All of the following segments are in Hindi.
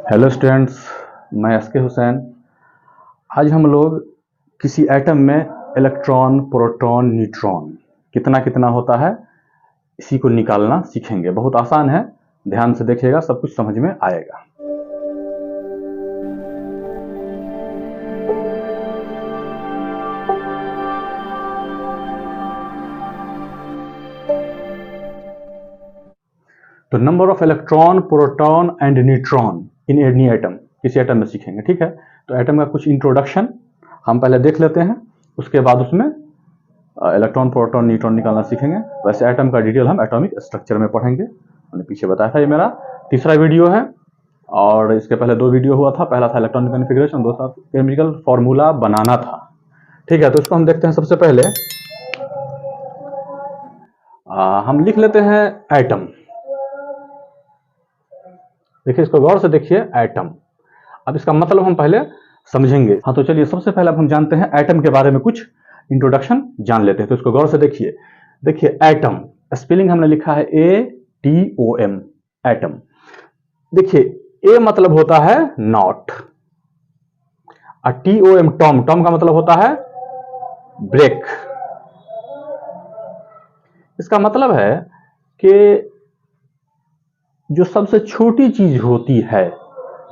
हेलो स्टूडेंट्स, मैं एस के हुसैन। आज हम लोग किसी एटम में इलेक्ट्रॉन, प्रोटॉन, न्यूट्रॉन कितना कितना होता है इसी को निकालना सीखेंगे। बहुत आसान है, ध्यान से देखिएगा, सब कुछ समझ में आएगा। तो number of electron, proton and neutron in any atom, किसी एटम में सीखेंगे। ठीक है, तो एटम का कुछ इंट्रोडक्शन हम पहले देख लेते हैं, उसके बाद उसमें इलेक्ट्रॉन, प्रोटॉन, न्यूट्रॉन निकालना सीखेंगे। वैसे एटम का डिटेल हम एटॉमिक स्ट्रक्चर में पढ़ेंगे। मैंने पीछे बताया था, ये मेरा तीसरा वीडियो है और इसके पहले 2 वीडियो हुआ था। पहला था इलेक्ट्रॉनिक कॉन्फ़िगरेशन, दूसरा केमिकल फार्मूला बनाना था। ठीक है, तो इसको हम देखते हैं। सबसे पहले हम लिख लेते हैं एटम। देखिए, इसको गौर से देखिए, एटम। अब इसका मतलब हम पहले समझेंगे। हाँ, तो चलिए सबसे पहले अब हम जानते हैं एटम के बारे में, कुछ इंट्रोडक्शन जान लेते हैं। तो इसको गौर से देखिए। देखिए, एटम स्पेलिंग हमने लिखा है ATOM, एटम। देखिए, ए मतलब होता है नॉट, और TOM टॉम, टॉम का मतलब होता है ब्रेक। इसका मतलब है कि जो सबसे छोटी चीज होती है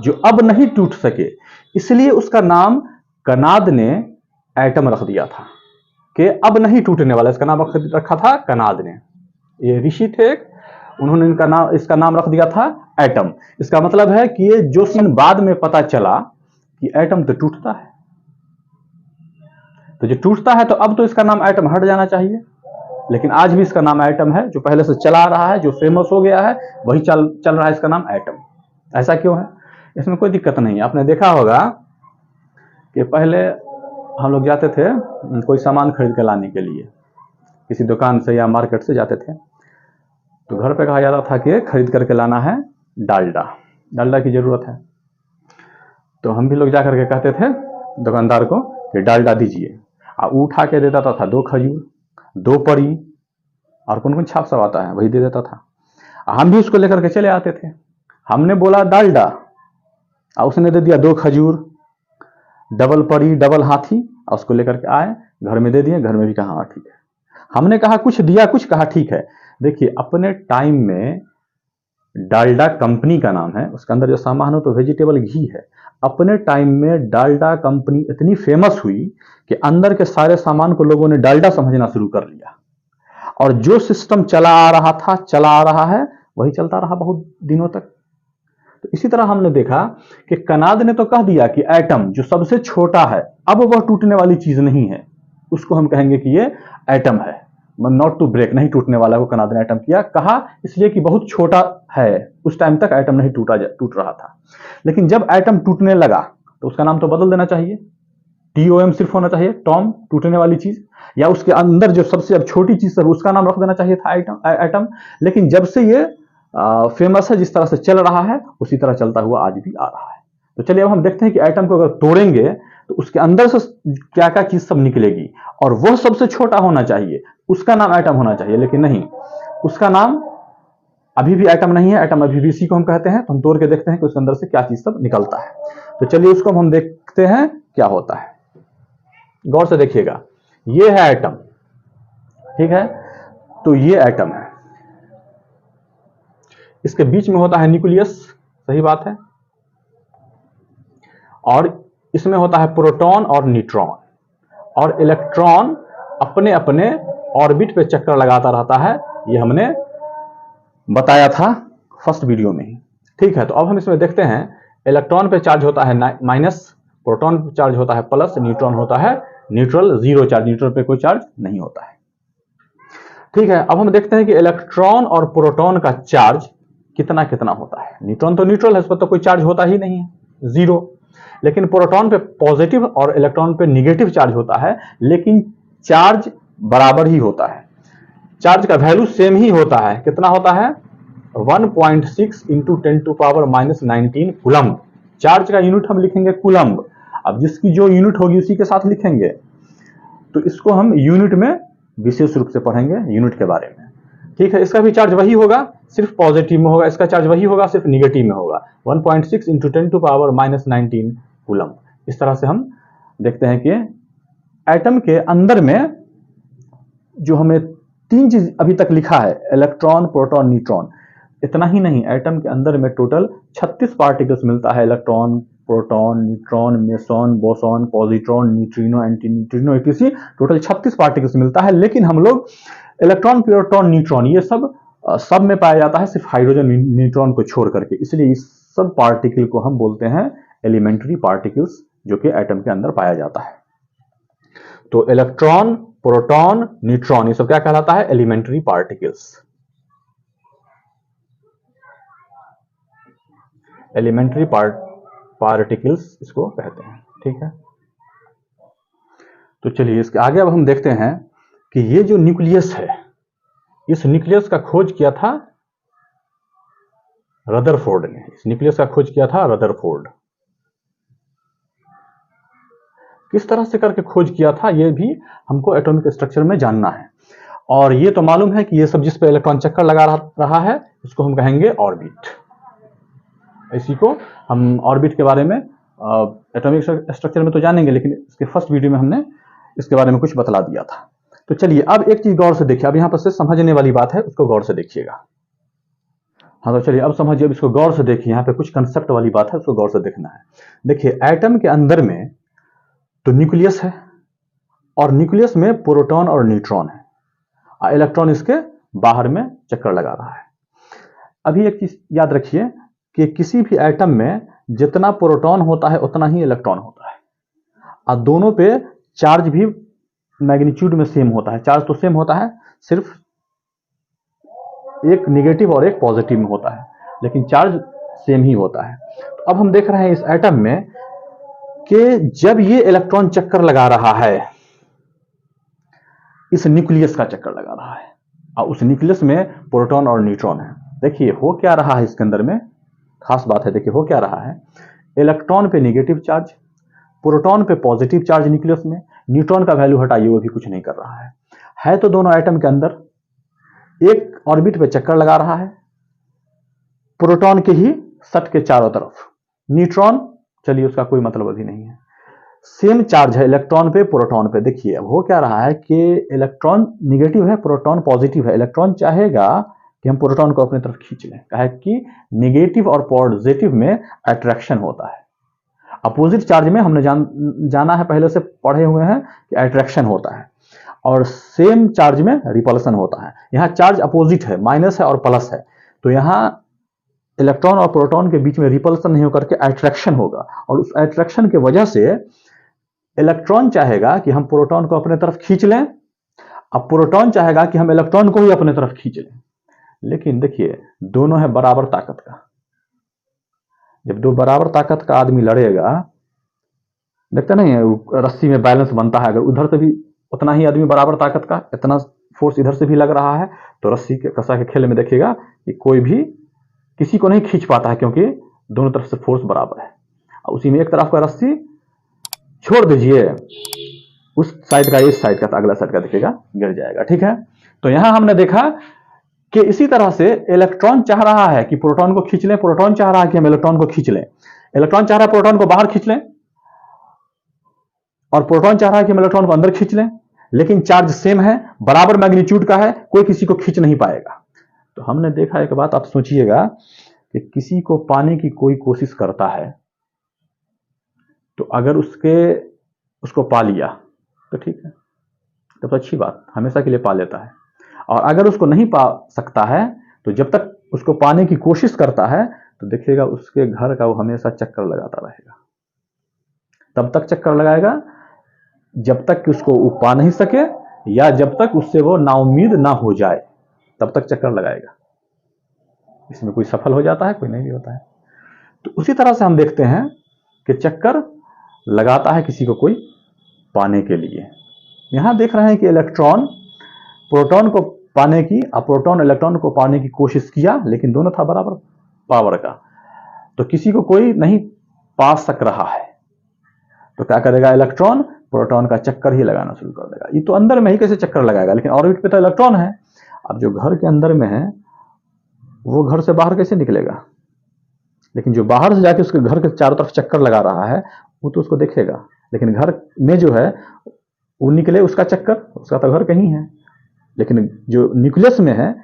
जो अब नहीं टूट सके, इसलिए उसका नाम कनाद ने एटम रख दिया था कि अब नहीं टूटने वाला। इसका नाम रखा था कनाद ने। ये ऋषि थे, उन्होंने इसका नाम रख दिया था एटम। इसका मतलब है कि ये जो बाद में पता चला कि एटम तो टूटता है, तो जो टूटता है तो अब तो इसका नाम एटम हट जाना चाहिए, लेकिन आज भी इसका नाम एटम है। जो पहले से चला रहा है, जो फेमस हो गया है, वही चल रहा है, इसका नाम एटम। ऐसा क्यों है? इसमें कोई दिक्कत नहीं है। आपने देखा होगा कि पहले हम लोग जाते थे कोई सामान खरीद के लाने के लिए, किसी दुकान से या मार्केट से जाते थे, तो घर पे कहा जाता था कि खरीद करके लाना है डालडा, डालडा की जरूरत है। तो हम भी लोग जा करके कहते थे दुकानदार को कि डालडा दीजिए, और उठा के देता था 2 खजूर, 2 परी, और कौन कौन छाप सब आता है वही दे देता था। हम भी उसको लेकर के चले आते थे। हमने बोला डालडा, और उसने दे दिया 2 खजूर, डबल परी, डबल हाथी, और उसको लेकर के आए, घर में दे दिए। घर में भी कहा हाँ ठीक है। हमने कहा कुछ दिया, कुछ कहा ठीक है। देखिए, अपने टाइम में डालडा कंपनी का नाम है, उसके अंदर जो सामान हो तो वेजिटेबल घी है। अपने टाइम में डालडा कंपनी इतनी फेमस हुई कि अंदर के सारे सामान को लोगों ने डालडा समझना शुरू कर लिया, और जो सिस्टम चला आ रहा था, चला आ रहा है, वही चलता रहा बहुत दिनों तक। तो इसी तरह हमने देखा कि कनाद ने तो कह दिया कि एटम जो सबसे छोटा है, अब वह टूटने वाली चीज नहीं है, उसको हम कहेंगे कि ये एटम है, नॉट टू ब्रेक, नहीं टूटने वाला को कनाद ने एटम किया। कहा इसलिए कि बहुत छोटा है, उस टाइम तक एटम नहीं टूट रहा था। लेकिन जब एटम टूटने लगा तो उसका नाम तो बदल देना चाहिए, TOM सिर्फ होना चाहिए, टॉम, टूटने वाली चीज, या उसके अंदर जो सबसे अब छोटी चीज है उसका नाम रख देना चाहिए था एटम। लेकिन जब से ये फेमस है, जिस तरह से चल रहा है उसी तरह चलता हुआ आज भी आ रहा है। तो चलिए अब हम देखते हैं कि एटम को अगर तोड़ेंगे तो उसके अंदर से क्या क्या चीज सब निकलेगी, और वह सबसे छोटा होना चाहिए, उसका नाम एटम होना चाहिए। लेकिन नहीं, उसका नाम अभी भी एटम नहीं है, एटम अभी भी इसी को हम कहते हैं। तो हम तोड़ के देखते हैं कि उसके अंदर से क्या चीज सब निकलता है। तो चलिए उसको हम देखते हैं क्या होता है। गौर से देखिएगा, ये है एटम, ठीक है, तो ये एटम है, इसके बीच में होता है न्यूक्लियस, सही बात है, और इसमें होता है प्रोटॉन और न्यूट्रॉन, और इलेक्ट्रॉन अपने अपने ऑर्बिट पे चक्कर लगाता रहता है। ये हमने बताया था फर्स्ट वीडियो में ही। ठीक है, तो अब हम इसमें देखते हैं, इलेक्ट्रॉन पे चार्ज होता है माइनस, प्रोटॉन पे चार्ज होता है प्लस, न्यूट्रॉन होता है न्यूट्रल, जीरो चार्ज, न्यूट्रल पे कोई चार्ज नहीं होता है। ठीक है, अब हम देखते हैं कि इलेक्ट्रॉन और प्रोटॉन का चार्ज कितना कितना होता है। न्यूट्रॉन तो न्यूट्रल है, उस पर तो कोई चार्ज होता ही नहीं है, जीरो। लेकिन प्रोटॉन पे पॉजिटिव और इलेक्ट्रॉन पे निगेटिव चार्ज होता है, लेकिन चार्ज बराबर ही होता है, चार्ज का वैल्यू सेम ही होता है। कितना होता है? 1.6 इंटू 10⁻⁻19 कूलम्ब। चार्ज का यूनिट हम लिखेंगे कूलम्ब। अब जिसकी जो यूनिट होगी उसी के साथ लिखेंगे, तो इसको हम यूनिट में विशेष रूप से पढ़ेंगे, यूनिट के बारे में। ठीक है, इसका भी चार्ज वही होगा, सिर्फ पॉजिटिव में होगा, इसका चार्ज वही होगा, सिर्फ निगेटिव में होगा। 1.6 इंटू 10⁻⁻19 कूलम। इस तरह से हम देखते हैं कि एटम के अंदर में जो हमें तीन चीज अभी तक लिखा है, इलेक्ट्रॉन, प्रोटॉन, न्यूट्रॉन, इतना ही नहीं, एटम के अंदर में टोटल 36 पार्टिकल्स मिलता है, electron, proton, neutron, meson, boson, positron, neutrino, anti neutrino, etc। Total 36 particles मिलता है, लेकिन हम लोग इलेक्ट्रॉन, प्रोटॉन, न्यूट्रॉन ये सब में पाया जाता है, सिर्फ हाइड्रोजन, न्यूट्रॉन को छोड़ करके। इसलिए इस सब पार्टिकल को हम बोलते हैं एलिमेंट्री पार्टिकल्स, जो कि एटम के अंदर पाया जाता है। तो इलेक्ट्रॉन, प्रोटॉन, न्यूट्रॉन ये सब क्या कहलाता है? Elementary particles. एलिमेंट्री पार्टिकल्स इसको कहते हैं, ठीक है। तो चलिए इसके आगे अब हम देखते हैं कि ये जो न्यूक्लियस है, इस न्यूक्लियस का खोज किया था रदरफोर्ड ने। इस न्यूक्लियस का खोज किया था रदरफोर्ड। किस तरह से करके खोज किया था, ये भी हमको एटॉमिक स्ट्रक्चर में जानना है। और ये तो मालूम है कि ये सब जिस पे इलेक्ट्रॉन चक्कर लगा रहा है, इसको हम कहेंगे ऑर्बिट। इसी को हम ऑर्बिट के बारे में एटॉमिक स्ट्रक्चर में तो जानेंगे, लेकिन इसके फर्स्ट वीडियो में हमने इसके बारे में कुछ बतला दिया था। तो चलिए अब एक चीज गौर से देखिए, अब यहां पर से समझने वाली बात है, उसको गौर से देखिएगा। हाँ तो चलिए अब समझिए, अब इसको गौर से देखिए, यहाँ पे कुछ कंसेप्ट वाली बात है, उसको गौर से देखना है। देखिए एटम के अंदर में तो न्यूक्लियस है, और न्यूक्लियस में प्रोटॉन और न्यूट्रॉन है, और इलेक्ट्रॉन इसके बाहर में चक्कर लगा रहा है। अभी एक चीज याद रखिए कि किसी भी एटम में जितना प्रोटॉन होता है उतना ही इलेक्ट्रॉन होता है, और दोनों पे चार्ज भी मैग्नीट्यूड में सेम होता है। चार्ज तो सेम होता है, सिर्फ एक निगेटिव और एक पॉजिटिव में होता है, लेकिन चार्ज सेम ही होता है। तो अब हम देख रहे हैं इस एटम में कि जब ये इलेक्ट्रॉन चक्कर लगा रहा है, इस न्यूक्लियस का चक्कर लगा रहा है, और उस न्यूक्लियस में प्रोटॉन और न्यूट्रॉन है। देखिए हो क्या रहा है इसके अंदर में, खास बात है। देखिए हो क्या रहा है, इलेक्ट्रॉन पे नेगेटिव चार्ज, प्रोटॉन पे पॉजिटिव चार्ज न्यूक्लियस में, न्यूट्रॉन का वैल्यू हटाइए, वो भी कुछ नहीं कर रहा है तो दोनों एटम के अंदर एक ऑर्बिट पे चक्कर लगा रहा है, प्रोटॉन के ही सट के चारों तरफ। न्यूट्रॉन चलिए उसका कोई मतलब अभी नहीं है, सेम चार्ज है इलेक्ट्रॉन पे, प्रोटॉन पे। देखिए अब हो क्या रहा है कि इलेक्ट्रॉन निगेटिव है, प्रोटॉन पॉजिटिव है। इलेक्ट्रॉन चाहेगा कि हम प्रोटॉन को अपनी तरफ खींच लें, कहे कि निगेटिव और पॉजिटिव में अट्रैक्शन होता है। अपोजिट चार्ज में हमने जाना है, पहले से पढ़े हुए हैं कि अट्रैक्शन होता है, और सेम चार्ज में रिपल्सन होता है। यहाँ चार्ज अपोजिट है, माइनस है और प्लस है, तो यहाँ इलेक्ट्रॉन और प्रोटॉन के बीच में रिपल्सन नहीं होकर के अट्रैक्शन होगा, और उस अट्रैक्शन की वजह से इलेक्ट्रॉन चाहेगा कि हम प्रोटॉन को अपने तरफ खींच लें, अब प्रोटॉन चाहेगा कि हम इलेक्ट्रॉन को ही अपने तरफ खींच लें। लेकिन देखिए दोनों है बराबर ताकत का। जब दो बराबर ताकत का आदमी लड़ेगा, देखते नहीं है रस्सी में बैलेंस बनता है, अगर उधर से भी उतना ही आदमी बराबर ताकत का, इतना फोर्स इधर से भी लग रहा है, तो रस्सी के कसा के खेल में देखिएगा कि कोई भी किसी को नहीं खींच पाता है, क्योंकि दोनों तरफ से फोर्स बराबर है। उसी में एक तरफ का रस्सी छोड़ दीजिए, उस साइड का इस साइड का, तो अगला साइड का देखिएगा गिर जाएगा, ठीक है। तो यहां हमने देखा कि इसी तरह से इलेक्ट्रॉन चाह रहा है कि प्रोटॉन को खींच लें, प्रोटॉन चाह रहा है कि हम इलेक्ट्रॉन को खींच लें, इलेक्ट्रॉन चाह रहा है प्रोटॉन को बाहर खींच लें, और प्रोटॉन चाह रहा है कि हम इलेक्ट्रॉन को अंदर खींच लें, लेकिन चार्ज सेम है, बराबर मैग्नीट्यूड का है, कोई किसी को खींच नहीं पाएगा। तो हमने देखा एक बात, आप सोचिएगा कि किसी को पाने की कोई कोशिश करता है, तो अगर उसको पा लिया तो ठीक है, तो अच्छी बात, हमेशा के लिए पा लेता है। और अगर उसको नहीं पा सकता है, तो जब तक उसको पाने की कोशिश करता है, तो देखिएगा उसके घर का वो हमेशा चक्कर लगाता रहेगा। तब तक चक्कर लगाएगा जब तक कि उसको वो पा नहीं सके, या जब तक उससे वो नाउम्मीद ना हो जाए, तब तक चक्कर लगाएगा। इसमें कोई सफल हो जाता है, कोई नहीं भी होता है। तो उसी तरह से हम देखते हैं कि चक्कर लगाता है किसी को कोई पाने के लिए। यहां देख रहे हैं कि इलेक्ट्रॉन प्रोटॉन को पाने की, प्रोटॉन इलेक्ट्रॉन को पाने की कोशिश किया, लेकिन दोनों था बराबर पावर का, तो किसी को कोई नहीं पा सक रहा है। तो क्या करेगा, इलेक्ट्रॉन प्रोटॉन का चक्कर ही लगाना शुरू कर देगा। ये तो अंदर में ही कैसे चक्कर लगाएगा, लेकिन ऑर्बिट पे तो इलेक्ट्रॉन है, अब जो घर के अंदर में है वो घर से बाहर कैसे निकलेगा, लेकिन जो बाहर से जाके उसके घर के चारों तरफ चक्कर लगा रहा है वो तो उसको देखेगा, लेकिन घर में जो है वो निकले उसका चक्कर, उसका तो घर कहीं है। लेकिन जो न्यूक्लियस में है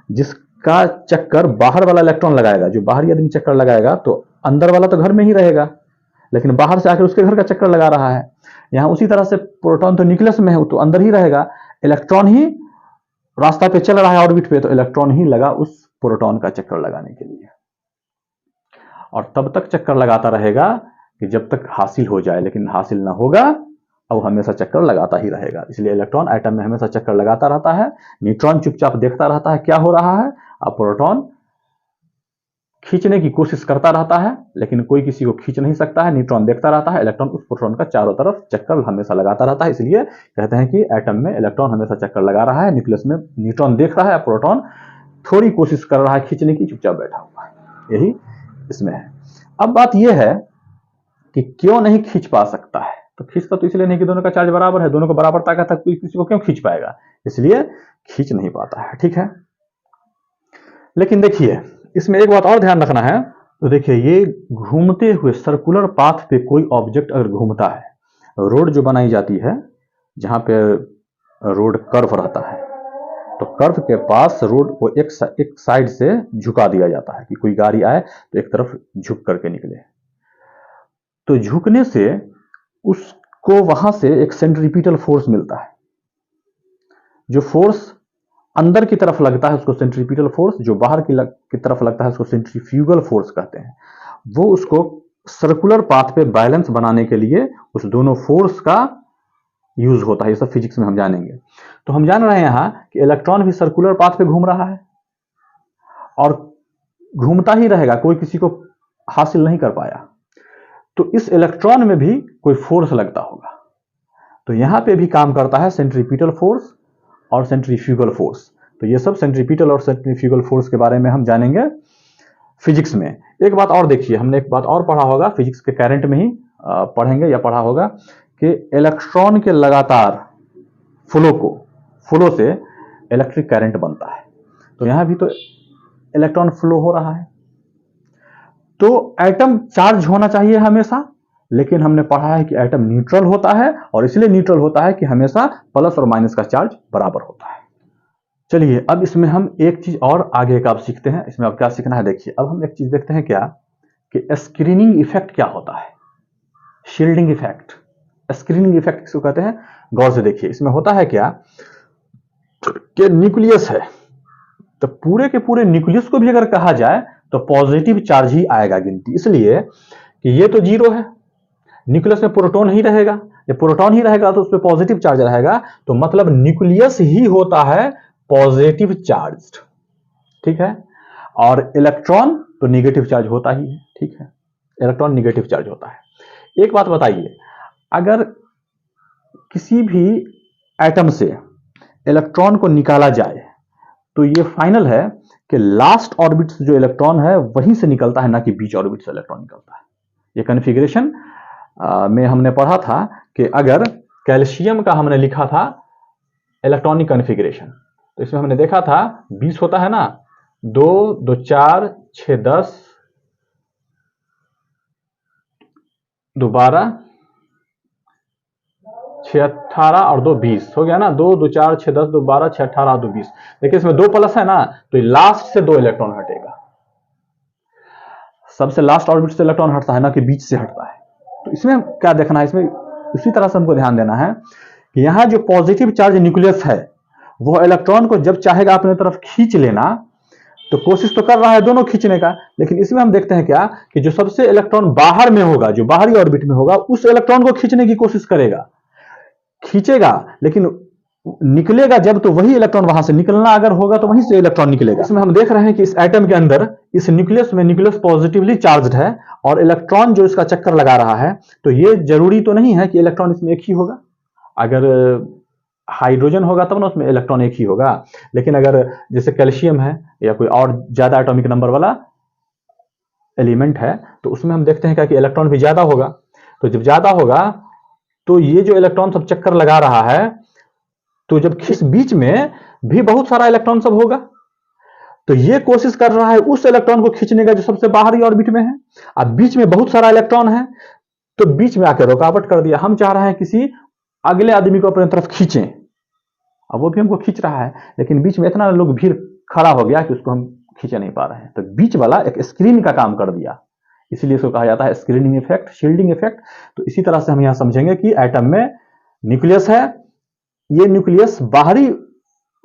जिसका चक्कर बाहर वाला इलेक्ट्रॉन लगाएगा, जो बाहरी आदमी चक्कर लगाएगा तो अंदर वाला तो घर में ही रहेगा, लेकिन बाहर से आकर उसके घर का चक्कर लगा रहा है। यहाँ उसी तरह से प्रोटॉन तो न्यूक्लियस में है, वो तो अंदर ही रहेगा, इलेक्ट्रॉन ही रास्ता पे चल रहा है ऑर्बिट पे, तो इलेक्ट्रॉन ही लगा उस प्रोटॉन का चक्कर लगाने के लिए, और तब तक चक्कर लगाता रहेगा कि जब तक हासिल हो जाए, लेकिन हासिल ना होगा अब हमेशा चक्कर लगाता ही रहेगा। इसलिए इलेक्ट्रॉन एटम में हमेशा चक्कर लगाता रहता है, न्यूट्रॉन चुपचाप देखता रहता है क्या हो रहा है, अब प्रोटॉन खींचने की कोशिश करता रहता है, लेकिन कोई किसी को खींच नहीं सकता है, न्यूट्रॉन देखता रहता है, इलेक्ट्रॉन उस प्रोटॉन का चारों तरफ चक्कर हमेशा लगाता रहता है। इसलिए कहते हैं कि एटम में इलेक्ट्रॉन हमेशा चक्कर लगा रहा है, न्यूक्लियस में न्यूट्रॉन देख रहा है, प्रोटॉन थोड़ी कोशिश कर रहा है खींचने की, चुपचाप बैठा हुआ है, यही इसमें है। अब बात यह है कि क्यों नहीं खींच पा सकता है, तो खींचता तो इसलिए नहीं कि दोनों का चार्ज बराबर है, दोनों को बराबर ताकत है, कोई किसी को क्यों खींच पाएगा, इसलिए खींच नहीं पाता है, ठीक है। लेकिन देखिए इसमें एक बात और ध्यान रखना है, तो देखिए ये घूमते हुए सर्कुलर पाथ पे कोई ऑब्जेक्ट अगर घूमता है, रोड जो बनाई जाती है जहां पे रोड कर्व रहता है, तो कर्व के पास रोड को एक साइड से झुका दिया जाता है कि कोई गाड़ी आए तो एक तरफ झुक करके निकले, तो झुकने से उसको वहां से एक सेंट्रीपिटल फोर्स मिलता है, जो फोर्स अंदर की तरफ लगता है उसको सेंट्रीपिटल फोर्स, जो बाहर की तरफ लगता है उसको सेंट्रीफ्यूगल फोर्स कहते हैं। वो उसको सर्कुलर पाथ पे बैलेंस बनाने के लिए उस दोनों फोर्स का यूज होता है, ये सब फिजिक्स में हम जानेंगे। तो हम जान रहे हैं यहां कि इलेक्ट्रॉन भी सर्कुलर पाथ पे घूम रहा है और घूमता ही रहेगा, कोई किसी को हासिल नहीं कर पाया, तो इस इलेक्ट्रॉन में भी कोई फोर्स लगता होगा, तो यहां पे भी काम करता है सेंट्रीपिटल फोर्स और सेंट्रीफ्यूगल फोर्स। तो ये सब सेंट्रीपिटल और सेंट्रीफ्यूगल फोर्स के बारे में हम जानेंगे फिजिक्स में। एक बात और देखिए, हमने एक बात और पढ़ा होगा फिजिक्स के करंट में ही पढ़ेंगे या पढ़ा होगा कि इलेक्ट्रॉन के लगातार फ्लो से इलेक्ट्रिक करंट बनता है, तो यहां भी तो इलेक्ट्रॉन फ्लो हो रहा है। तो एटम चार्ज होना चाहिए हमेशा, लेकिन हमने पढ़ा है कि एटम न्यूट्रल होता है, और इसलिए न्यूट्रल होता है कि हमेशा प्लस और माइनस का चार्ज बराबर होता है। चलिए अब इसमें हम एक चीज और आगे का अब सीखते हैं। इसमें अब क्या सीखना है, देखिए अब हम एक चीज देखते हैं क्या कि स्क्रीनिंग इफेक्ट क्या होता है, शील्डिंग इफेक्ट। स्क्रीनिंग इफेक्ट किसको कहते हैं, गौर से देखिए। इसमें होता है क्या कि न्यूक्लियस है, तो पूरे के पूरे न्यूक्लियस को भी अगर कहा जाए तो पॉजिटिव चार्ज ही आएगा गिनती, इसलिए कि ये तो जीरो है, न्यूक्लियस में प्रोटॉन ही रहेगा, जब प्रोटॉन ही रहेगा तो उसमें पॉजिटिव चार्ज रहेगा, तो मतलब न्यूक्लियस ही होता है पॉजिटिव चार्ज, ठीक है। और इलेक्ट्रॉन तो निगेटिव चार्ज होता ही है, ठीक है, इलेक्ट्रॉन निगेटिव चार्ज होता है। एक बात बताइए, अगर किसी भी एटम से इलेक्ट्रॉन को निकाला जाए तो ये फाइनल है कि लास्ट ऑर्बिट से जो इलेक्ट्रॉन है वहीं से निकलता है, ना कि बीच ऑर्बिट से इलेक्ट्रॉन निकलता है। ये कॉन्फ़िगरेशन में हमने पढ़ा था कि अगर कैल्शियम का हमने लिखा था इलेक्ट्रॉनिक कॉन्फ़िगरेशन, तो इसमें हमने देखा था 20 होता है ना, 2 2 4 6 10 2 12 6 18 और 2 20 हो गया ना, 2 2 4 6 10 2 12 6 18 2 20। देखिए इसमें 2 प्लस है ना, तो लास्ट से 2 इलेक्ट्रॉन हटेगा, सबसे लास्ट ऑर्बिट से इलेक्ट्रॉन हटता है, ना कि बीच से हटता है। तो इसमें क्या देखना है, इसमें उसी तरह से हमको ध्यान देना है कि यहां जो पॉजिटिव चार्ज न्यूक्लियस है वो इलेक्ट्रॉन को जब चाहेगा अपने तरफ खींच लेना, तो कोशिश तो कर रहा है दोनों खींचने का, लेकिन इसमें हम देखते हैं क्या कि जो सबसे इलेक्ट्रॉन बाहर में होगा, जो बाहरी ऑर्बिट में होगा, उस इलेक्ट्रॉन को खींचने की कोशिश करेगा, खींचेगा, लेकिन निकलेगा जब तो वही इलेक्ट्रॉन वहां से निकलना अगर होगा तो वहीं से इलेक्ट्रॉन निकलेगा। इसमें हम देख रहे हैं कि इस एटम के अंदर इस न्यूक्लियस में न्यूक्लियस पॉजिटिवली चार्ज्ड है और इलेक्ट्रॉन जो इसका चक्कर लगा रहा है, तो ये जरूरी तो नहीं है कि इलेक्ट्रॉन इसमें एक ही होगा। अगर हाइड्रोजन होगा तब ना उसमें इलेक्ट्रॉन एक ही होगा, लेकिन अगर जैसे कैल्शियम है या कोई और ज्यादा एटॉमिक नंबर वाला एलिमेंट है, तो उसमें हम देखते हैं क्या कि इलेक्ट्रॉन भी ज्यादा होगा। तो जब ज्यादा होगा तो ये जो इलेक्ट्रॉन सब चक्कर लगा रहा है, तो जब इस बीच में भी बहुत सारा इलेक्ट्रॉन सब होगा, तो ये कोशिश कर रहा है उस इलेक्ट्रॉन को खींचने का जो सबसे बाहरी ऑर्बिट में है। अब बीच में बहुत सारा इलेक्ट्रॉन है, तो बीच में आकर रुकावट कर दिया। हम चाह रहे हैं किसी अगले आदमी को अपनी तरफ खींचें, अब वो भी हमको खींच रहा है, लेकिन बीच में इतना लोग भीड़ खड़ा हो गया कि उसको हम खींच नहीं पा रहे हैं। तो बीच वाला एक स्क्रीन का काम कर दिया, इसलिए इसको कहा जाता है स्क्रीनिंग इफेक्ट, शील्डिंग इफेक्ट। तो इसी तरह से हम यहां समझेंगे कि एटम में न्यूक्लियस है, ये न्यूक्लियस बाहरी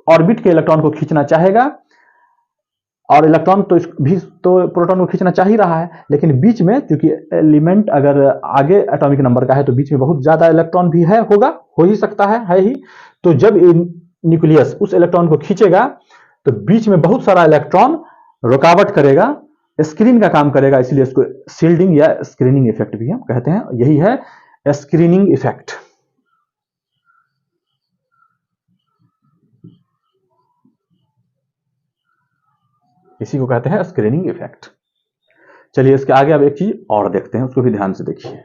ऑर्बिट के इलेक्ट्रॉन को खींचना चाहेगा, और इलेक्ट्रॉन तो भी तो प्रोटॉन को खींचना चाह ही रहा है, लेकिन बीच में क्योंकि एलिमेंट अगर आगे एटॉमिक नंबर का है तो बीच में बहुत ज्यादा इलेक्ट्रॉन भी है, होगा, हो ही सकता है ही। तो जब न्यूक्लियस उस इलेक्ट्रॉन को खींचेगा तो बीच में बहुत सारा इलेक्ट्रॉन रुकावट करेगा, स्क्रीन का काम करेगा, इसलिए इसको शील्डिंग या स्क्रीनिंग इफेक्ट भी हम कहते हैं। यही है स्क्रीनिंग इफेक्ट। इसी को कहते हैं स्क्रीनिंग इफेक्ट। चलिए इसके आगे अब एक चीज और देखते हैं, उसको भी ध्यान से देखिए।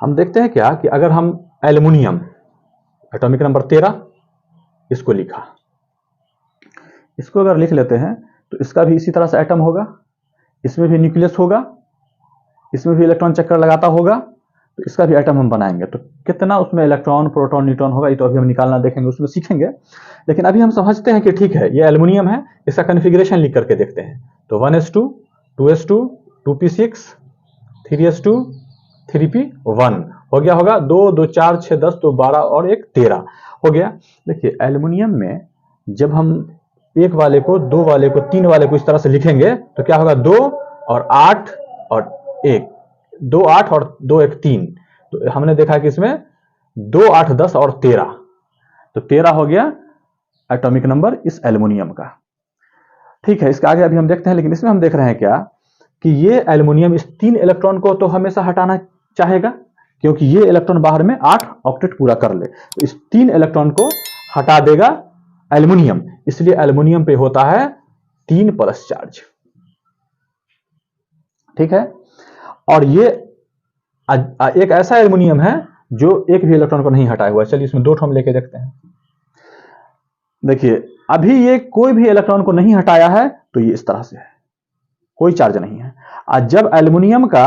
हम देखते हैं क्या कि अगर हम एल्युमिनियम एटॉमिक नंबर 13 इसको लिखा, इसको अगर लिख लेते हैं तो इसका भी इसी तरह से एटम होगा, इसमें भी न्यूक्लियस होगा, इसमें भी इलेक्ट्रॉन चक्कर लगाता होगा, तो इसका भी एटम हम बनाएंगे। तो कितना उसमें इलेक्ट्रॉन, प्रोटॉन, न्यूट्रॉन होगा ये तो अभी हम निकालना देखेंगे, उसमें सीखेंगे। लेकिन अभी हम समझते हैं कि ठीक है ये एल्युमिनियम है, इसका कॉन्फ़िगरेशन लिख करके देखते हैं। तो 1s2 2s2 2p6 3s2 3p1 हो गया होगा, 2 2 4 6 10 तो 12 और 1 13 हो गया। देखिए एल्युमिनियम में जब हम एक वाले को, दो वाले को, तीन वाले को इस तरह से लिखेंगे तो क्या होगा, 2 और 8 और 1, 2 8 और 2 1 3। तो हमने देखा कि इसमें 2 8 10 और 13, तो 13 हो गया एटॉमिक नंबर इस एल्युमिनियम का। ठीक है, इसके आगे अभी हम देखते हैं, लेकिन इसमें हम देख रहे हैं क्या कि ये एल्युमिनियम इस 3 इलेक्ट्रॉन को तो हमेशा हटाना चाहेगा, क्योंकि ये इलेक्ट्रॉन बाहर में 8 ऑक्टेट पूरा कर ले, तो इस 3 इलेक्ट्रॉन को हटा देगा एल्युमिनियम, इसलिए एल्युमिनियम पे होता है 3 प्लस चार्ज। ठीक है, और ये एक ऐसा एल्युमिनियम है जो एक भी इलेक्ट्रॉन को नहीं हटाया हुआ है। चलिए इसमें 2 हम लेके देखते हैं। देखिए अभी ये कोई भी इलेक्ट्रॉन को नहीं हटाया है, तो ये इस तरह से है, कोई चार्ज नहीं है। आज जब एल्युमिनियम का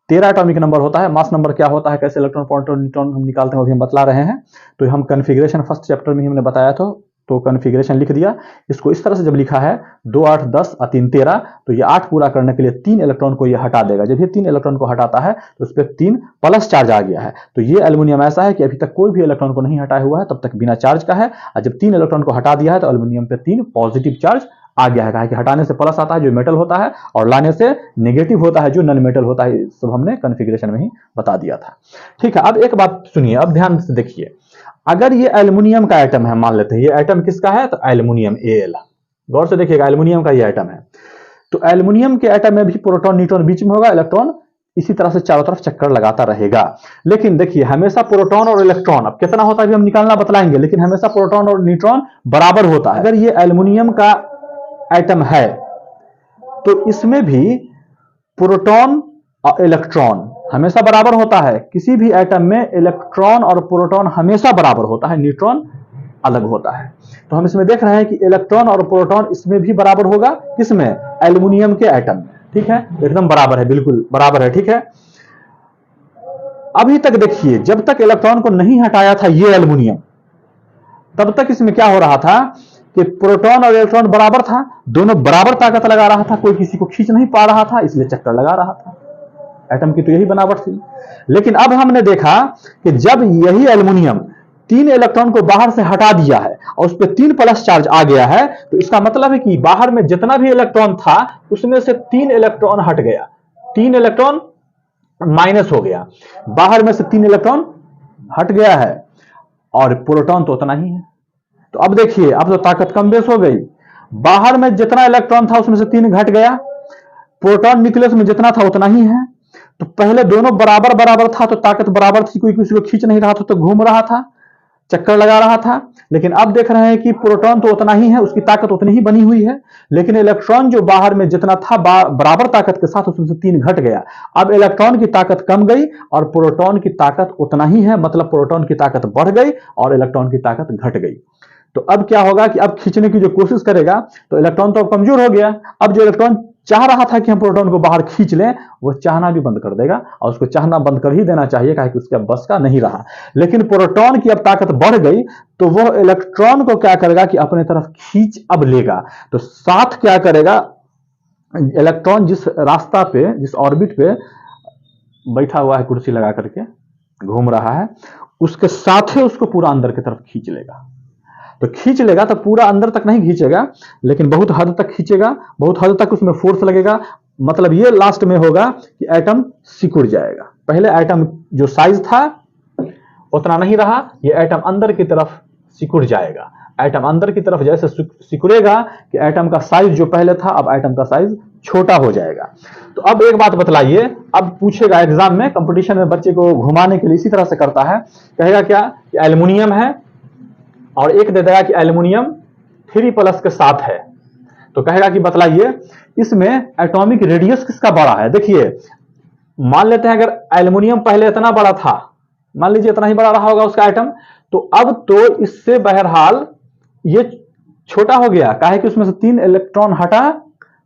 13 एटॉमिक नंबर होता है, मास नंबर क्या होता है, कैसे इलेक्ट्रॉन, प्रोटॉन, न्यूट्रॉन हम निकालते हैं, वो भी हम बतला रहे हैं। तो हम कॉन्फ़िगरेशन फर्स्ट चैप्टर में ही हमने बताया था, तो कॉन्फ़िगरेशन लिख दिया। इसको इस तरह से जब लिखा है 2 8 10 और 3 13, तो ये 8 पूरा करने के लिए 3 इलेक्ट्रॉन को ये हटा देगा। जब ये 3 इलेक्ट्रॉन को हटाता है तो उस पर 3 प्लस चार्ज आ गया है। तो ये एल्युमिनियम ऐसा है कि अभी तक कोई भी इलेक्ट्रॉन को नहीं हटाया हुआ है, तब तक बिना चार्ज का है, और जब 3 इलेक्ट्रॉन को हटा दिया है तो एल्युमिनियम पे 3 पॉजिटिव चार्ज आ गया है। कि हटाने से प्लस आता है जो मेटल होता है, और लाने से नेगेटिव होता है जो नॉन मेटल होता है। सब हमने कॉन्फ़िगरेशन में ही बता दिया था। ठीक है, अब एक बात सुनिए, अब ध्यान से देखिए। अगर ये एल्युमिनियम का एटम है, मान लेते हैं ये एटम किसका है, तो एल्युमिनियम Al, गौर से देखिएगा एल्युमिनियम का ये एटम है। तो एल्युमिनियम के एटम में भी प्रोटॉन न्यूट्रॉन बीच में होगा, इलेक्ट्रॉन इसी तरह से चारों तरफ चक्कर लगाता रहेगा। लेकिन देखिए हमेशा प्रोटॉन और इलेक्ट्रॉन, अब कितना होता है अभी हम निकालना बतलाएंगे, लेकिन हमेशा प्रोटॉन और न्यूट्रॉन बराबर होता है। अगर ये एल्युमिनियम का एटम है तो इसमें भी प्रोटॉन और इलेक्ट्रॉन हमेशा बराबर होता है। किसी भी एटम में इलेक्ट्रॉन और प्रोटॉन हमेशा बराबर होता है, न्यूट्रॉन अलग होता है। तो हम इसमें देख रहे हैं कि इलेक्ट्रॉन और प्रोटॉन इसमें भी बराबर होगा, किसमें, एल्युमिनियम के एटम में। ठीक है, एकदम बराबर है, बिल्कुल बराबर है। ठीक है, अभी तक देखिए जब तक इलेक्ट्रॉन को नहीं हटाया था ये एल्युमिनियम, तब तक इसमें क्या हो रहा था कि प्रोटॉन और इलेक्ट्रॉन बराबर था, दोनों बराबर ताकत लगा रहा था, कोई किसी को खींच नहीं पा रहा था, इसलिए चक्कर लगा रहा था। एटम की तो यही बनावट थी। लेकिन अब हमने देखा कि जब यही एल्युमिनियम 3 इलेक्ट्रॉन को बाहर से हटा दिया है और उस पर 3 प्लस चार्ज आ गया है, तो इसका मतलब है कि बाहर में जितना भी इलेक्ट्रॉन था उसमें से 3 इलेक्ट्रॉन हट गया, 3 इलेक्ट्रॉन माइनस हो गया, बाहर में से 3 इलेक्ट्रॉन हट गया है, और प्रोटॉन तो उतना ही है। तो अब देखिए अब तो ताकत कम बेस हो गई, बाहर में जितना इलेक्ट्रॉन था उसमें से 3 घट गया, प्रोटॉन न्यूक्लियस में जितना था उतना ही है। तो पहले दोनों बराबर बराबर था तो ताकत बराबर थी, कोई किसी को खींच नहीं रहा था, तो घूम रहा था, चक्कर लगा रहा था। लेकिन अब देख रहे हैं कि प्रोटॉन तो उतना ही है, उसकी ताकत उतनी ही बनी हुई है, लेकिन इलेक्ट्रॉन जो बाहर में जितना था बराबर ताकत के साथ उसमें से 3 घट गया। अब इलेक्ट्रॉन की ताकत कम गई और प्रोटॉन की ताकत उतना ही है, मतलब प्रोटॉन की ताकत बढ़ गई और इलेक्ट्रॉन की ताकत घट गई। तो अब क्या होगा कि अब खींचने की जो कोशिश करेगा तो इलेक्ट्रॉन तो अब कमजोर हो गया। अब जो इलेक्ट्रॉन चाह रहा था कि हम प्रोटॉन को बाहर खींच लें, वो चाहना भी बंद कर देगा, और उसको चाहना बंद कर ही देना चाहिए, क्योंकि उसके अब बस का नहीं रहा। लेकिन प्रोटॉन की अब ताकत बढ़ गई, तो वह इलेक्ट्रॉन को क्या करेगा कि अपने तरफ खींच अब लेगा। तो साथ क्या करेगा, इलेक्ट्रॉन जिस रास्ता पे, जिस ऑर्बिट पे बैठा हुआ है, कुर्सी लगा करके घूम रहा है, उसके साथ ही उसको पूरा अंदर की तरफ खींच लेगा। तो खींच लेगा तो पूरा अंदर तक नहीं खींचेगा, लेकिन बहुत हद तक खींचेगा, बहुत हद तक उसमें फोर्स लगेगा। मतलब ये लास्ट में होगा कि एटम सिकुड़ जाएगा। पहले एटम जो साइज था उतना नहीं रहा, ये एटम अंदर की तरफ सिकुड़ जाएगा। एटम अंदर की तरफ जैसे सिकुड़ेगा कि एटम का साइज जो पहले था, अब एटम का साइज छोटा हो जाएगा। तो अब एक बात बतलाइए, अब पूछेगा एग्जाम में, कंपटीशन में बच्चे को घुमाने के लिए इसी तरह से करता है। कहेगा क्या कि एल्युमिनियम है, और एक दे देगा कि एल्युमिनियम 3+ के साथ है। तो कहेगा कि बतलाइए इसमें एटॉमिक रेडियस किसका बड़ा है। देखिए, मान लेते हैं अगर एल्युमिनियम पहले इतना बड़ा था, मान लीजिए इतना ही बड़ा रहा होगा उसका एटम, तो अब तो इससे बहरहाल ये छोटा हो गया। काहे कि उसमें से 3 इलेक्ट्रॉन हटा,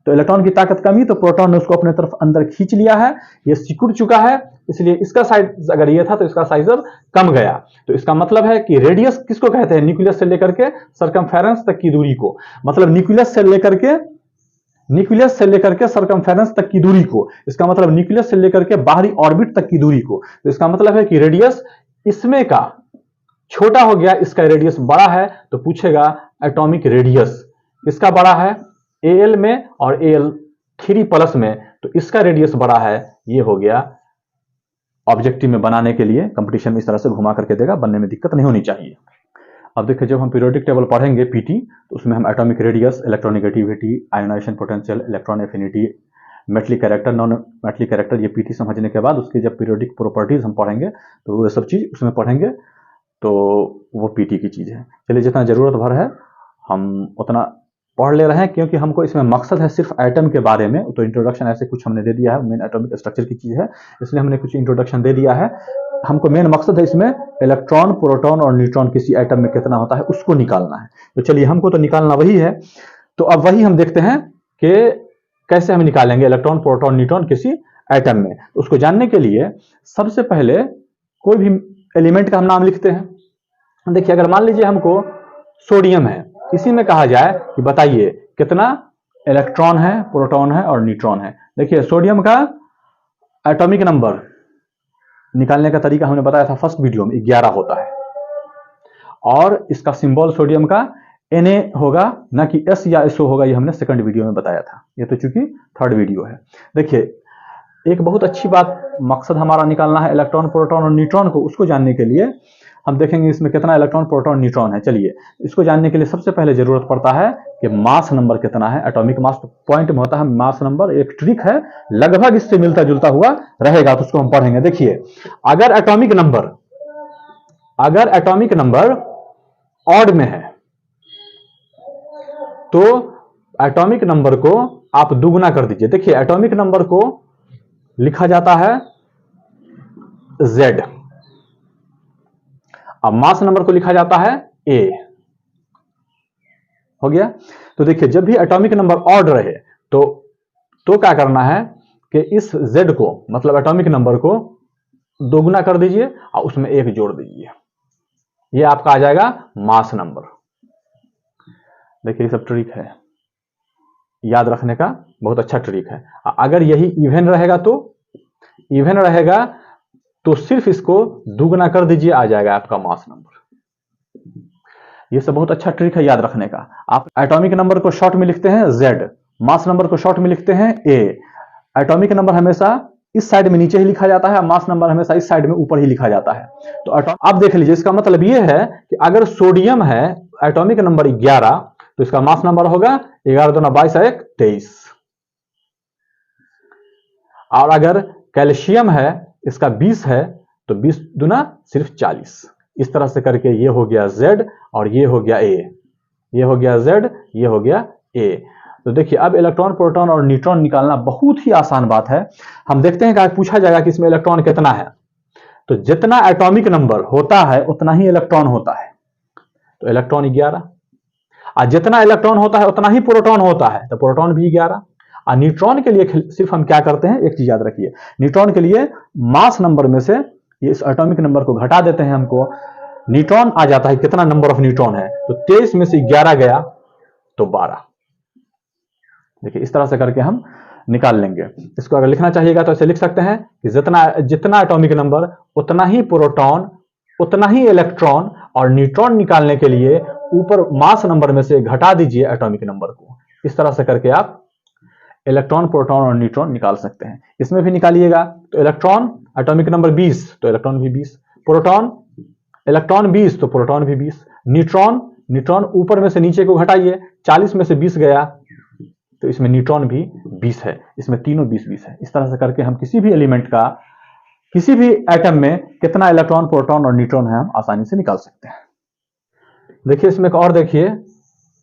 तो इलेक्ट्रॉन की ताकत कमी, तो प्रोटॉन ने उसको अपने तरफ अंदर खींच लिया है, ये सिकुड़ चुका है, इसलिए इसका साइज अगर ये था तो इसका साइज अब कम गया। तो इसका मतलब है कि रेडियस किसको कहते हैं, न्यूक्लियस से लेकर के सरकमफेरेंस तक की दूरी को, मतलब न्यूक्लियस से लेकर के सरकमफेरेंस तक की दूरी को, इसका मतलब न्यूक्लियस से लेकर के बाहरी ऑर्बिट तक की दूरी को। तो इसका मतलब है कि रेडियस इसमें का छोटा हो गया, इसका रेडियस बड़ा है। तो पूछेगा एटॉमिक रेडियस किसका बड़ा है, Al में और Al3+ में, तो इसका रेडियस बड़ा है। ये हो गया ऑब्जेक्टिव में बनाने के लिए, कंपटीशन में इस तरह से घुमा करके देगा, बनने में दिक्कत नहीं होनी चाहिए। अब देखिए, जब हम पीरियोडिक टेबल पढ़ेंगे पीटी, तो उसमें हम atomic radius, electronegativity, ionization potential, electron affinity, metallic character, non metallic character, ये पीटी समझने के बाद उसकी जब पीरियोडिक प्रॉपर्टीज हम पढ़ेंगे तो वो सब चीज उसमें पढ़ेंगे, तो वो पीटी की चीज है। चलिए, जितना जरूरत भर है हम उतना पढ़ ले रहे हैं, क्योंकि हमको इसमें मकसद है सिर्फ एटम के बारे में। तो इंट्रोडक्शन ऐसे कुछ हमने दे दिया है, मेन एटॉमिक स्ट्रक्चर की चीज है, इसलिए हमने कुछ इंट्रोडक्शन दे दिया है। हमको मेन मकसद है इसमें इलेक्ट्रॉन, प्रोटॉन और न्यूट्रॉन किसी एटम में कितना होता है उसको निकालना है। तो चलिए, हमको तो निकालना वही है, तो अब वही हम देखते हैं कि कैसे हम निकालेंगे इलेक्ट्रॉन, प्रोटॉन, न्यूट्रॉन किसी एटम में। तो उसको जानने के लिए सबसे पहले कोई भी एलिमेंट का हम नाम लिखते हैं। देखिए, अगर मान लीजिए हमको सोडियम है, इसी में कहा जाए कि बताइए कितना इलेक्ट्रॉन है, प्रोटॉन है और न्यूट्रॉन है। देखिए, सोडियम का एटॉमिक नंबर निकालने का तरीका हमने बताया था फर्स्ट वीडियो में, 11 होता है, और इसका सिंबल सोडियम का Na होगा, ना कि S या SO होगा, ये हमने सेकंड वीडियो में बताया था, ये तो चूंकि थर्ड वीडियो है। देखिए, एक बहुत अच्छी बात, मकसद हमारा निकालना है इलेक्ट्रॉन, प्रोटॉन और न्यूट्रॉन को। उसको जानने के लिए हम देखेंगे इसमें कितना इलेक्ट्रॉन, प्रोटॉन, न्यूट्रॉन है। चलिए, इसको जानने के लिए सबसे पहले जरूरत पड़ता है कि मास नंबर कितना है। एटॉमिक मास तो पॉइंट में होता है, मास नंबर एक ट्रिक है, लगभग इससे मिलता जुलता हुआ रहेगा, तो उसको हम पढ़ेंगे। देखिए, अगर एटॉमिक नंबर ऑड में है, तो एटॉमिक नंबर को आप दुगुना कर दीजिए। देखिए, एटॉमिक नंबर को लिखा जाता है Z, अब मास नंबर को लिखा जाता है A। हो गया। तो देखिए, जब भी एटॉमिक नंबर ऑड रहे तो क्या करना है कि इस Z को, मतलब एटॉमिक नंबर को दोगुना कर दीजिए और उसमें 1 जोड़ दीजिए, ये आपका आ जाएगा मास नंबर। देखिए, ये सब ट्रिक है, याद रखने का बहुत अच्छा ट्रिक है। अगर यही इवन रहेगा तो सिर्फ इसको दुगना कर दीजिए, आ जाएगा आपका मास नंबर। ये सब बहुत अच्छा ट्रिक है याद रखने का। आप एटॉमिक नंबर को शॉर्ट में लिखते हैं Z, मास नंबर को शॉर्ट में लिखते हैं A। एटॉमिक नंबर हमेशा इस साइड में नीचे ही लिखा जाता है, मास नंबर हमेशा इस साइड में ऊपर ही लिखा जाता है। तो आप देख लीजिए, इसका मतलब ये है कि अगर सोडियम है एटॉमिक नंबर 11, तो इसका मास नंबर होगा 11 दूना 22 1 23। और अगर कैल्शियम है, इसका 20 है, तो 20 दूना सिर्फ 40। इस तरह से करके ये हो गया Z और ये हो गया A, ये हो गया Z, ये हो गया A। तो देखिए, अब इलेक्ट्रॉन, प्रोटॉन और न्यूट्रॉन निकालना बहुत ही आसान बात है। हम देखते हैं कि पूछा जाएगा कि इसमें इलेक्ट्रॉन कितना है, तो जितना एटॉमिक नंबर होता है उतना ही इलेक्ट्रॉन होता है। तो इलेक्ट्रॉन 11, और जितना इलेक्ट्रॉन होता है उतना ही प्रोटॉन होता है, तो प्रोटॉन भी 11। और न्यूट्रॉन के लिए सिर्फ हम क्या करते हैं, एक चीज याद रखिए, न्यूट्रॉन के लिए मास नंबर में से इस एटॉमिक नंबर को घटा देते हैं, हमको न्यूट्रॉन आ जाता है कितना नंबर ऑफ न्यूट्रॉन है, तो 23 में से 11 गया तो 12। देखिए इस तरह से करके हम निकाल लेंगे। इसको अगर लिखना चाहिएगा तो ऐसे लिख सकते हैं कि जितना एटॉमिक नंबर उतना ही प्रोटॉन उतना ही इलेक्ट्रॉन, और न्यूट्रॉन निकालने के लिए ऊपर मास नंबर में से घटा दीजिए एटॉमिक नंबर को। इस तरह से करके आप इलेक्ट्रॉन, प्रोटॉन और न्यूट्रॉन निकाल सकते हैं। इसमें भी निकालिएगा तो इलेक्ट्रॉन एटॉमिक नंबर 20 तो इलेक्ट्रॉन भी 20, प्रोटॉन इलेक्ट्रॉन 20 तो प्रोटॉन भी 20, न्यूट्रॉन ऊपर में से नीचे को घटाइए, 40 में से 20 गया तो इसमें न्यूट्रॉन भी 20 है, इसमें तीनों 20-20 है। इस तरह से करके हम किसी भी एलिमेंट का, किसी भी एटम में कितना इलेक्ट्रॉन, प्रोटॉन और न्यूट्रॉन है हम आसानी से निकाल सकते हैं। देखिए इसमें एक और देखिए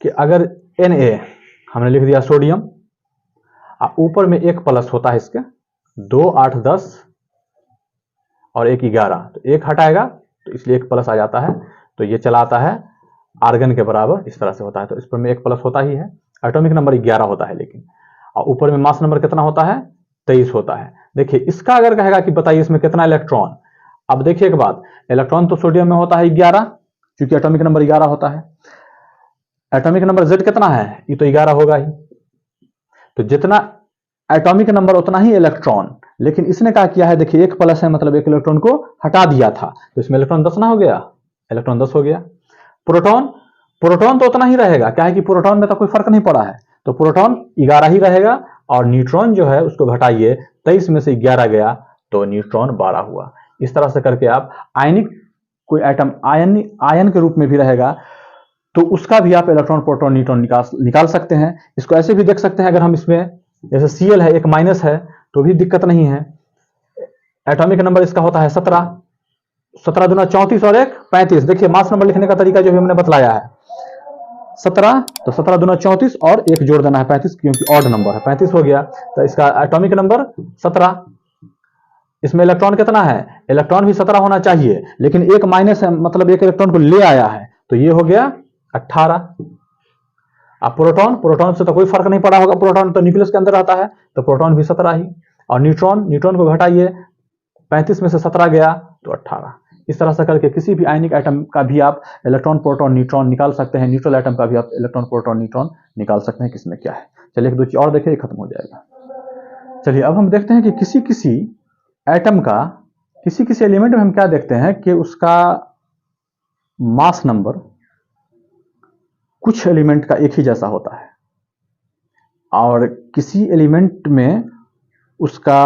कि अगर Na हमने लिख दिया सोडियम, ऊपर में एक प्लस होता है इसके, 2, 8, 10 और 1, 11, तो एक हटाएगा तो इसलिए एक प्लस आ जाता है, तो ये चला आता है आर्गन के बराबर, इस तरह से होता है। तो इस पर में एक प्लस होता ही है, एटॉमिक नंबर 11 होता है, लेकिन और ऊपर में मास नंबर कितना होता है, 23 होता है। देखिए इसका अगर कहेगा कि बताइए इसमें कितना इलेक्ट्रॉन, अब देखिए एक बात, इलेक्ट्रॉन तो सोडियम में होता है 11, क्योंकि एटॉमिक नंबर 11 होता है। एटॉमिक नंबर Z कितना है, ये तो 11 होगा ही, तो जितना एटॉमिक नंबर उतना ही इलेक्ट्रॉन, लेकिन इसने क्या किया है, देखिए एक प्लस है मतलब एक इलेक्ट्रॉन को हटा दिया था, तो इसमें इलेक्ट्रॉन 10 ना हो गया, इलेक्ट्रॉन 10 हो गया। प्रोटॉन तो उतना ही रहेगा, क्या है कि प्रोटॉन में तो कोई फर्क नहीं पड़ा है, तो प्रोटॉन 11 ही रहेगा, और न्यूट्रॉन जो है उसको घटाइए, 23 में से 11 गया तो न्यूट्रॉन 12 हुआ। इस तरह से करके आप आयनिक कोई एटम आयन के रूप में भी रहेगा तो उसका भी आप इलेक्ट्रॉन, प्रोटॉन, न्यूट्रॉन निकाल सकते हैं। इसको ऐसे भी देख सकते हैं, अगर हम इसमें जैसे Cl है, एक माइनस है तो भी दिक्कत नहीं है। एटॉमिक नंबर इसका होता है 17, 17 दूना 34 और 1 35। देखिए मास नंबर लिखने का तरीका जो भी हमने बतलाया है, 17 तो 17 दूना 34 और 1 जोड़ देना है 35, क्योंकि ऑड नंबर है, 35 हो गया। तो इसका एटॉमिक नंबर 17। इसमें इलेक्ट्रॉन कितना है, इलेक्ट्रॉन भी 17 होना चाहिए, लेकिन एक माइनस है मतलब एक इलेक्ट्रॉन को ले आया है, तो ये हो गया 18। अब प्रोटॉन से तो कोई फर्क नहीं पड़ा होगा, प्रोटॉन तो न्यूक्लियस के अंदर रहता है, तो प्रोटॉन भी 17 ही। और न्यूट्रॉन को घटाइए, 35 में से 17 गया तो 18। इस तरह से करके किसी भी आयनिक एटम का भी आप इलेक्ट्रॉन, प्रोटॉन, न्यूट्रॉन निकाल सकते हैं। न्यूट्रल एटम का भी आप इलेक्ट्रॉन, प्रोटॉन, न्यूट्रॉन निकाल सकते हैं, किसमें क्या है। चलिए एक दो चीज और देखिए, खत्म हो जाएगा। चलिए अब हम देखते हैं कि किसी एटम का, किसी एलिमेंट में हम क्या देखते हैं कि उसका मास नंबर कुछ एलिमेंट का एक ही जैसा होता है, और किसी एलिमेंट में उसका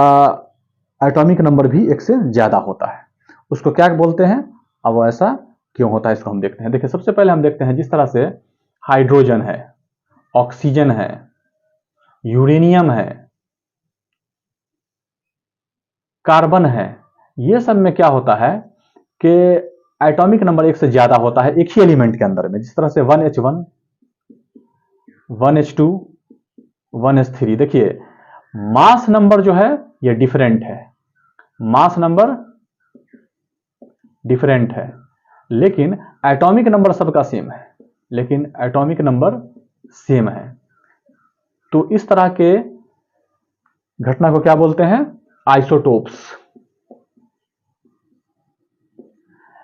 एटॉमिक नंबर भी एक से ज्यादा होता है। उसको क्या बोलते हैं, अब ऐसा क्यों होता है इसको हम देखते हैं। देखिए सबसे पहले हम देखते हैं, जिस तरह से हाइड्रोजन है, ऑक्सीजन है, यूरेनियम है, कार्बन है, ये सब में क्या होता है कि एटॉमिक नंबर एक से ज्यादा होता है एक ही एलिमेंट के अंदर में। जिस तरह से 1H1, 1H2, 1H3, देखिए मास नंबर जो है ये डिफरेंट है, मास नंबर डिफरेंट है, लेकिन एटॉमिक नंबर सबका सेम है, लेकिन एटॉमिक नंबर सेम है। तो इस तरह के घटना को क्या बोलते हैं, आइसोटोप्स।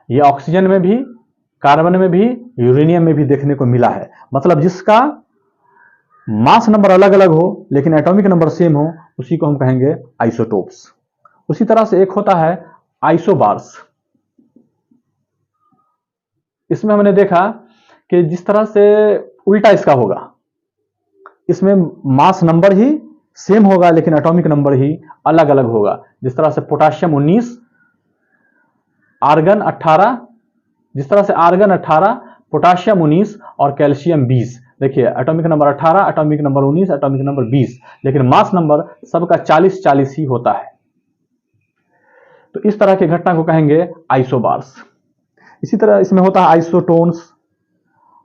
ये ऑक्सीजन में भी, कार्बन में भी, यूरेनियम में भी देखने को मिला है। मतलब जिसका मास नंबर अलग अलग हो लेकिन एटॉमिक नंबर सेम हो, उसी को हम कहेंगे आइसोटोप्स। उसी तरह से एक होता है आइसोबार्स। इसमें हमने देखा कि जिस तरह से उल्टा इसका होगा, इसमें मास नंबर ही सेम होगा लेकिन एटॉमिक नंबर ही अलग अलग होगा। जिस तरह से पोटाशियम 19, आर्गन 18, जिस तरह से आर्गन 18, पोटाशियम 19 और कैल्शियम 20। देखिए atomic number 18, atomic number 19, atomic number 20, लेकिन मास नंबर सबका 40-40 ही होता है। तो इस तरह की घटना को कहेंगे आइसोबार्स। इसी तरह इसमें होता है आइसोटोन्स,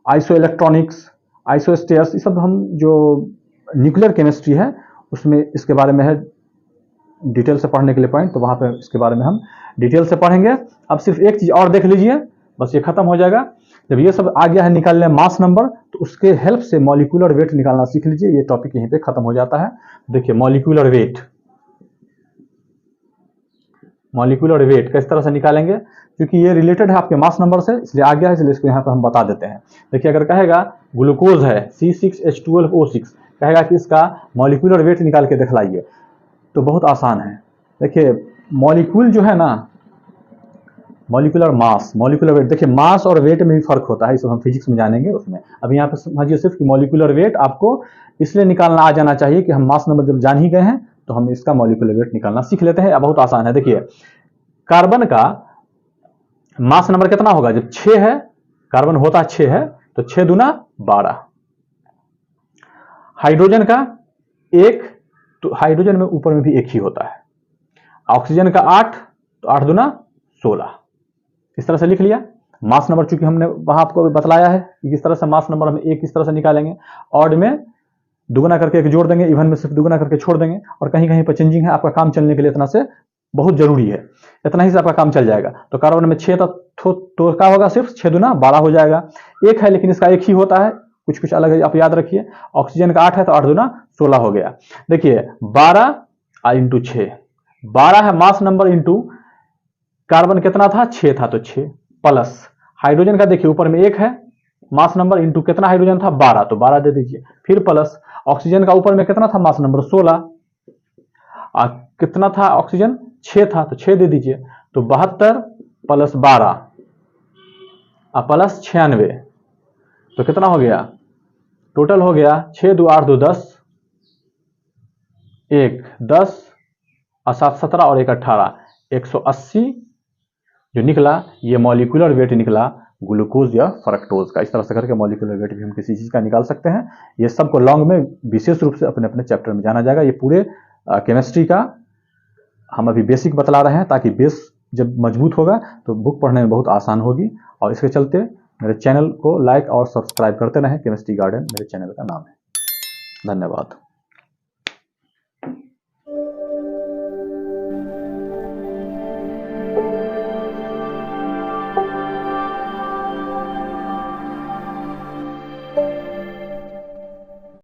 आइसो इलेक्ट्रॉनिक्स, आइसोस्टेयर्स। ये सब हम जो न्यूक्लियर केमिस्ट्री है उसमें इसके बारे में है डिटेल से पढ़ने के लिए पॉइंट, तो वहां पे इसके बारे में हम डिटेल से पढ़ेंगे। अब सिर्फ एक चीज और देख लीजिए बस ये खत्म हो जाएगा। जब ये सब आ गया है निकालने मास नंबर, तो उसके हेल्प से मॉलिक्यूलर वेट निकालना सीख लीजिए। ये टॉपिक यहीं पे खत्म हो जाता है। देखिए मॉलिक्यूलर वेट, मॉलिक्यूलर वेट किस तरह से निकालेंगे, क्योंकि ये रिलेटेड है आपके मास नंबर से, इसलिए आ गया है, इसलिए इसको यहाँ पे हम बता देते हैं। देखिए अगर कहेगा ग्लूकोज है C6H12O6, कहेगा कि इसका मॉलिक्यूलर वेट निकाल के दिखलाइए, तो बहुत आसान है। देखिए मॉलिक्यूल जो है ना, मॉलिक्यूलर मास, मॉलिक्यूलर वेट, देखिए मास और वेट में भी फर्क होता है, इसे हम फिजिक्स में जानेंगे उसमें। अभी यहाँ पे समझिए सिर्फ कि मॉलिक्यूलर वेट आपको इसलिए निकालना आ जाना चाहिए कि हम मास नंबर जब जान ही गए हैं तो हम इसका मॉलिक्यूलर वेट निकालना सीख लेते हैं। बहुत आसान है। देखिए कार्बन का मास नंबर कितना होगा, जब 6 है, कार्बन होता 6 है, तो 6 दूना 12। हाइड्रोजन का 1, तो हाइड्रोजन में ऊपर में भी 1 ही होता है। ऑक्सीजन का 8, तो 8 दूना 16। इस तरह से लिख लिया। मास नंबर चूंकि हमने वहां आपको बतलाया है कि किस तरह से मास नंबर हम एक किस तरह से निकालेंगे। ऑड में दुगुना करके एक जोड़ देंगे, इवन में सिर्फ दुगुना करके छोड़ देंगे, और कहीं कहीं पर चेंजिंग है, आपका काम चलने के लिए इतना से बहुत जरूरी है, इतना ही से आपका काम चल जाएगा। तो कार्बन में 6 था, तो क्या होगा, सिर्फ 6 दूना 12 हो जाएगा। 1 है लेकिन इसका 1 ही होता है, कुछ कुछ अलग है, आप याद रखिए। ऑक्सीजन का 8 है, तो 8 दूना 16 हो गया। देखिए 12 इंटू 6, 12 है मास नंबर, इंटू कार्बन कितना था, 6 था, तो 6 प्लस हाइड्रोजन का देखिए ऊपर में 1 है, मास नंबर इंटू कितना हाइड्रोजन था, 12, तो 12 दे दीजिए। फिर प्लस ऑक्सीजन का ऊपर में कितना था, मास नंबर 16, कितना था ऑक्सीजन, 6 था, तो 6 दे दीजिए। तो 72 प्लस 12 प्लस 96, तो कितना हो गया, टोटल हो गया 6 2 8 2 10, 1 10 और 7 17 और 1 18, 180 जो निकला, ये मॉलिक्यूलर वेट निकला ग्लूकोज या फ्रक्टोज का। इस तरह से करके मॉलिक्यूलर वेट भी हम किसी चीज का निकाल सकते हैं। ये सबको लॉन्ग में विशेष रूप से अपने अपने चैप्टर में जाना जाएगा। ये पूरे केमिस्ट्री का हम अभी बेसिक बतला रहे हैं, ताकि बेस जब मजबूत होगा तो बुक पढ़ने में बहुत आसान होगी। और इसके चलते मेरे चैनल को लाइक और सब्सक्राइब करते रहें। केमिस्ट्री गार्डन मेरे चैनल का नाम है। धन्यवाद।